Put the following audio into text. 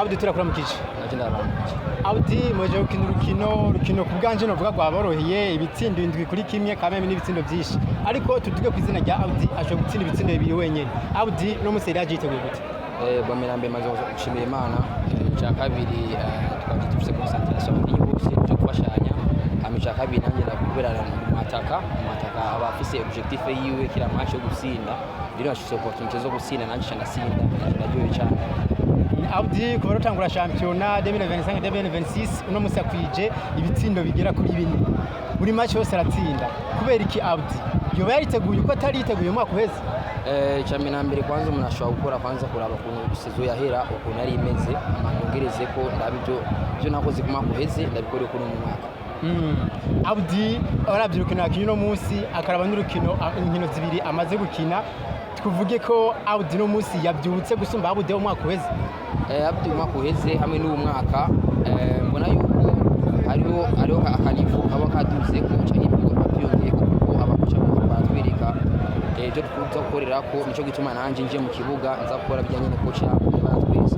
Abdi turakuramukije agenda aramukije Abdi muje gukina urukino ku bwanje no vuga gwaboroheye ibitsindo indwi kuri kimwe kameme n'ibitsindo byinshi ariko tuduge ku izina rya Abdi aje gutsinda ibitsindo bibiri wenyene Abdi no museri yagiteguye gute bamirambe maze gushimira Imana cya kabiri twaje dufise concentration y'ibose cyo gufashanya amica kabiri nanjye ndakuberana mu mataka aba afise objectif yiwe kira match yo gutsinda rero ashise opportunity zo gutsinda nanjye ndasinda ndagiye cyane Abdi kuba rutangura championnat 2025-2026 uno musi akwije ibitsindo bigera kuri bine buri match yose aratsinda kubera iki Abdi yoba yariteguye uko atari yiteguye umwaka uheze cyane mbere kwanza umuntu ashobora gukora kwanza kuraba ukuntu sezo yahera ukuntu ari imeze amanongereze ko ndabyo byo nakoze ku mwaka uheze ndabikore ko mu mwaka Abdi arabye urukino yakinye no munsi akaraba n'urukino inkino zibiri amaze gukina tuvuge ko Abdi no munsi yabyutse gusumba Abdi umwaka uheze Abdi umwaka uheze hamwe n'uwo mwaka mbona yuko hariho akanivu kaba kaduze ko cyane byongeye kuko abakoca batwereka ibyo tuza gukorera ko nico gituma nanje nje mu kibuga nza gukora bijyanye no kocha batwese